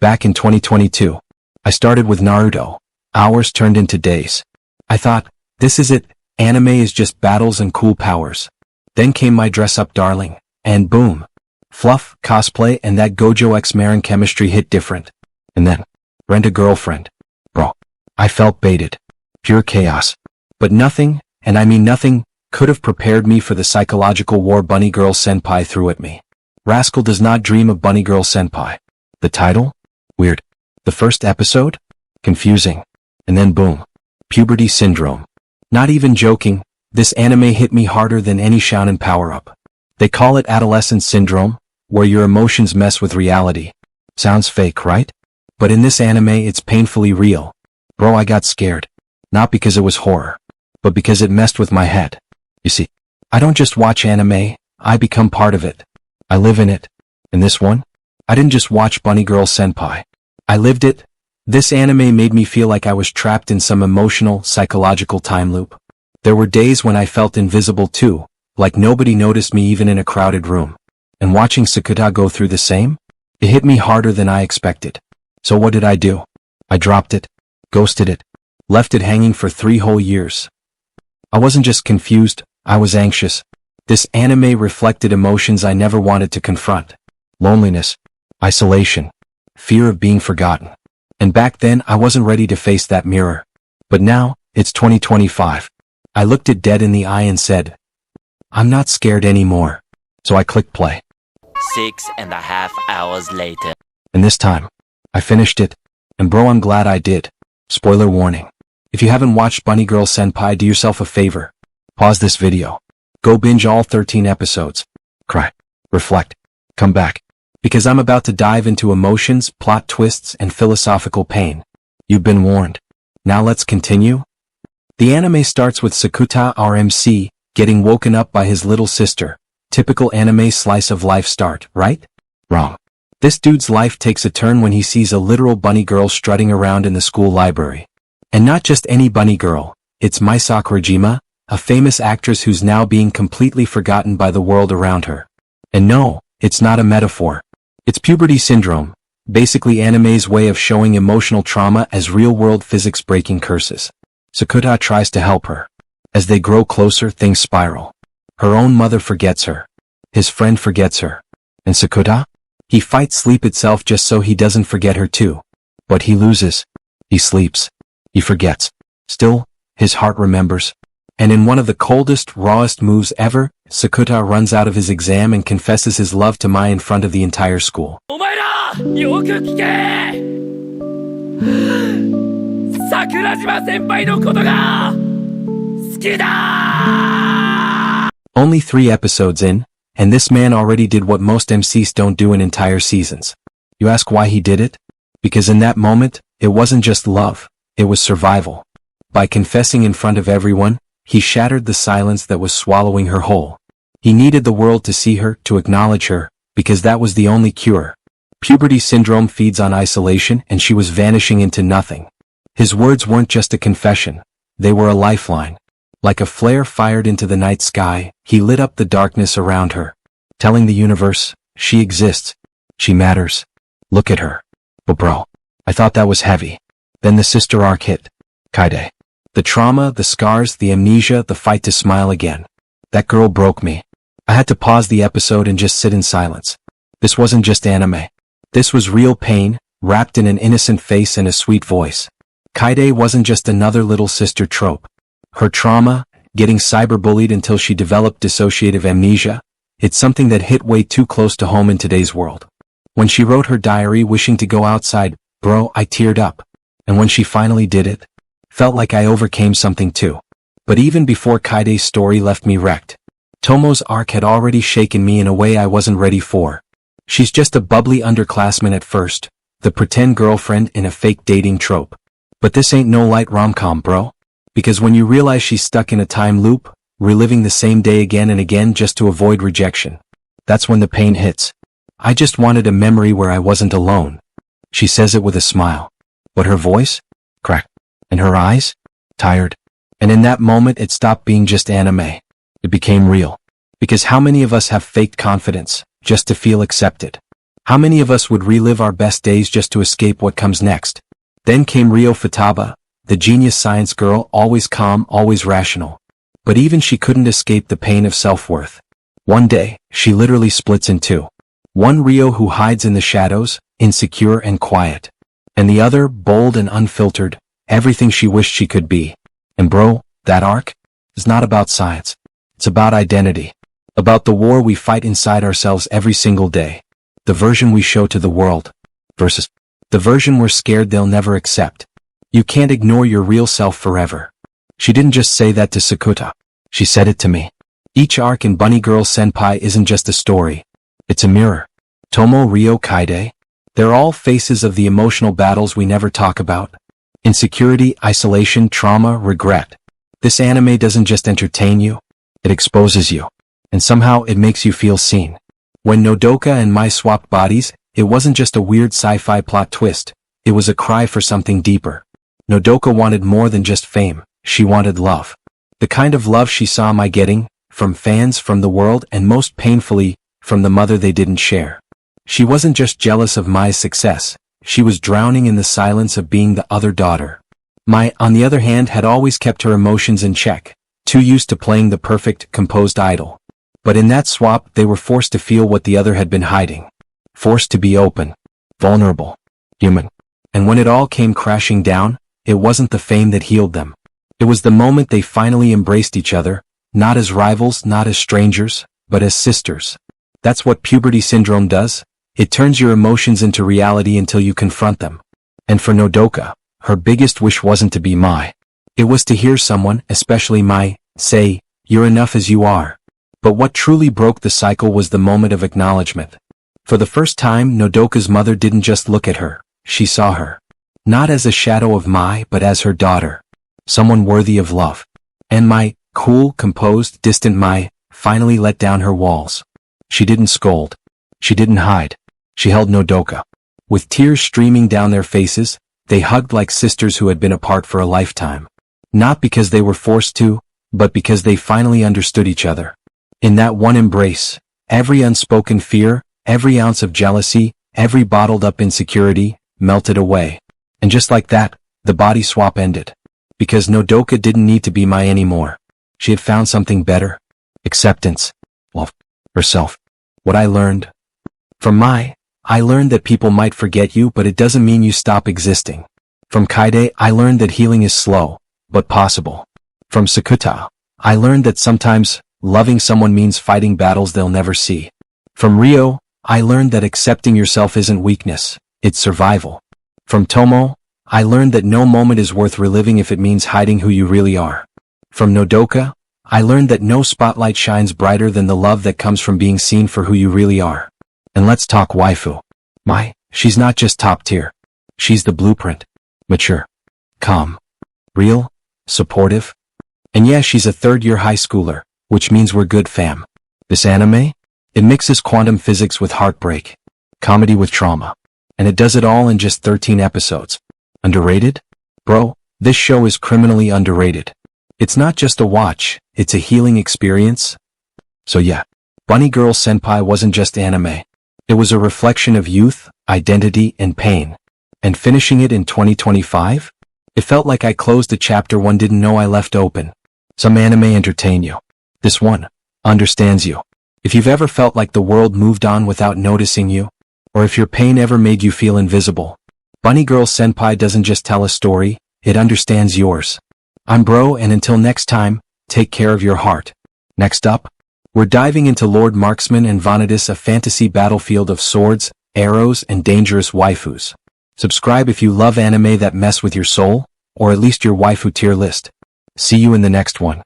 Back in 2022, I started with Naruto. Hours turned into days. I thought, this is it, anime is just battles and cool powers. Then came my dress-up darling, and boom. Fluff, cosplay, and that Gojo X Marin chemistry hit different. And then, rent a girlfriend. Bro, I felt baited. Pure chaos. But nothing, and I mean nothing, could have prepared me for the psychological war Bunny Girl Senpai threw at me. Rascal does not dream of Bunny Girl Senpai. The title? Weird. The first episode? Confusing. And then boom. Puberty syndrome. Not even joking, this anime hit me harder than any shounen power-up. They call it adolescent syndrome, where your emotions mess with reality. Sounds fake, right? But in this anime it's painfully real. Bro, I got scared. Not because it was horror, but because it messed with my head. You see, I don't just watch anime, I become part of it. I live in it. In this one, I didn't just watch Bunny Girl Senpai. I lived it. This anime made me feel like I was trapped in some emotional, psychological time loop. There were days when I felt invisible too, like nobody noticed me even in a crowded room. And watching Sakuta go through the same? It hit me harder than I expected. So what did I do? I dropped it, ghosted it, left it hanging for 3 whole years. I wasn't just confused, I was anxious. This anime reflected emotions I never wanted to confront. Loneliness, isolation, fear of being forgotten. And back then I wasn't ready to face that mirror. But now, it's 2025. I looked it dead in the eye and said, I'm not scared anymore. So I clicked play. 6.5 hours later. And this time, I finished it. And bro, I'm glad I did. Spoiler warning. If you haven't watched Bunny Girl Senpai, do yourself a favor. Pause this video. Go binge all 13 episodes. Cry. Reflect. Come back. Because I'm about to dive into emotions, plot twists, and philosophical pain. You've been warned. Now let's continue. The anime starts with Sakuta, our MC, getting woken up by his little sister. Typical anime slice of life start, right? Wrong. This dude's life takes a turn when he sees a literal bunny girl strutting around in the school library. And not just any bunny girl, it's Mai Sakurajima, a famous actress who's now being completely forgotten by the world around her. And no, it's not a metaphor. It's puberty syndrome, basically anime's way of showing emotional trauma as real-world physics-breaking curses. Sakuta tries to help her. As they grow closer, things spiral. Her own mother forgets her. His friend forgets her. And Sakuta? He fights sleep itself just so he doesn't forget her too. But he loses. He sleeps. He forgets. Still, his heart remembers. And in one of the coldest, rawest moves ever, Sakuta runs out of his exam and confesses his love to Mai in front of the entire school. Only 3 episodes in, and this man already did what most MCs don't do in entire seasons. You ask why he did it? Because in that moment, it wasn't just love, it was survival. By confessing in front of everyone, he shattered the silence that was swallowing her whole. He needed the world to see her, to acknowledge her, because that was the only cure. Puberty syndrome feeds on isolation, and she was vanishing into nothing. His words weren't just a confession, they were a lifeline. Like a flare fired into the night sky, he lit up the darkness around her, telling the universe, she exists. She matters. Look at her. But bro, I thought that was heavy. Then the sister arc hit. Kaide. The trauma, the scars, the amnesia, the fight to smile again. That girl broke me. I had to pause the episode and just sit in silence. This wasn't just anime. This was real pain, wrapped in an innocent face and a sweet voice. Kaide wasn't just another little sister trope. Her trauma, getting cyberbullied until she developed dissociative amnesia, it's something that hit way too close to home in today's world. When she wrote her diary wishing to go outside, bro, I teared up. And when she finally did it, felt like I overcame something too. But even before Kaide's story left me wrecked, Tomo's arc had already shaken me in a way I wasn't ready for. She's just a bubbly underclassman at first, the pretend girlfriend in a fake dating trope. But this ain't no light rom-com, bro. Because when you realize she's stuck in a time loop, reliving the same day again and again just to avoid rejection, that's when the pain hits. I just wanted a memory where I wasn't alone. She says it with a smile. But her voice? Cracked. And her eyes? Tired. And in that moment it stopped being just anime. It became real. Because how many of us have faked confidence, just to feel accepted? How many of us would relive our best days just to escape what comes next? Then came Rio Futaba, the genius science girl, always calm, always rational. But even she couldn't escape the pain of self-worth. One day, she literally splits in two. One Rio who hides in the shadows, insecure and quiet. And the other, bold and unfiltered, everything she wished she could be. And bro, that arc is not about science. It's about identity. About the war we fight inside ourselves every single day. The version we show to the world versus the version we're scared they'll never accept. You can't ignore your real self forever. She didn't just say that to Sakuta. She said it to me. Each arc in Bunny Girl Senpai isn't just a story. It's a mirror. Tomo, Rio, Kaide. They're all faces of the emotional battles we never talk about. Insecurity, isolation, trauma, regret. This anime doesn't just entertain you. It exposes you. And somehow it makes you feel seen. When Nodoka and Mai swapped bodies, it wasn't just a weird sci-fi plot twist. It was a cry for something deeper. Nodoka wanted more than just fame. She wanted love. The kind of love she saw Mai getting, from fans, from the world, and most painfully, from the mother they didn't share. She wasn't just jealous of Mai's success. She was drowning in the silence of being the other daughter. Mai, on the other hand, had always kept her emotions in check, too used to playing the perfect, composed idol. But in that swap, they were forced to feel what the other had been hiding. Forced to be open, vulnerable, human. And when it all came crashing down, it wasn't the fame that healed them. It was the moment they finally embraced each other, not as rivals, not as strangers, but as sisters. That's what puberty syndrome does. It turns your emotions into reality until you confront them. And for Nodoka, her biggest wish wasn't to be Mai. It was to hear someone, especially Mai, say, "You're enough as you are." But what truly broke the cycle was the moment of acknowledgement. For the first time, Nodoka's mother didn't just look at her, she saw her. Not as a shadow of Mai, but as her daughter. Someone worthy of love. And Mai, cool, composed, distant Mai, finally let down her walls. She didn't scold. She didn't hide. She held Nodoka. With tears streaming down their faces, they hugged like sisters who had been apart for a lifetime. Not because they were forced to, but because they finally understood each other. In that one embrace, every unspoken fear, every ounce of jealousy, every bottled-up insecurity, melted away. And just like that, the body swap ended. Because Nodoka didn't need to be Mai anymore. She had found something better. Acceptance. Love. Herself. What I learned. From Mai, I learned that people might forget you, but it doesn't mean you stop existing. From Kaide, I learned that healing is slow, but possible. From Sakuta, I learned that sometimes, loving someone means fighting battles they'll never see. From Rio, I learned that accepting yourself isn't weakness, it's survival. From Tomo, I learned that no moment is worth reliving if it means hiding who you really are. From Nodoka, I learned that no spotlight shines brighter than the love that comes from being seen for who you really are. And let's talk waifu. Mai, she's not just top tier. She's the blueprint. Mature. Calm. Real. Supportive. And yeah, she's a third-year high schooler, which means we're good fam. This anime? It mixes quantum physics with heartbreak. Comedy with trauma. And it does it all in just 13 episodes. Underrated? Bro, this show is criminally underrated. It's not just a watch, it's a healing experience. So yeah, Bunny Girl Senpai wasn't just anime. It was a reflection of youth, identity, and pain. And finishing it in 2025? It felt like I closed a chapter one didn't know I left open. Some anime entertain you. This one understands you. If you've ever felt like the world moved on without noticing you, or if your pain ever made you feel invisible, Bunny Girl Senpai doesn't just tell a story, it understands yours. I'm Bro, and until next time, take care of your heart. Next up, we're diving into Lord Marksman and Vanitas, a fantasy battlefield of swords, arrows, and dangerous waifus. Subscribe if you love anime that mess with your soul, or at least your waifu tier list. See you in the next one.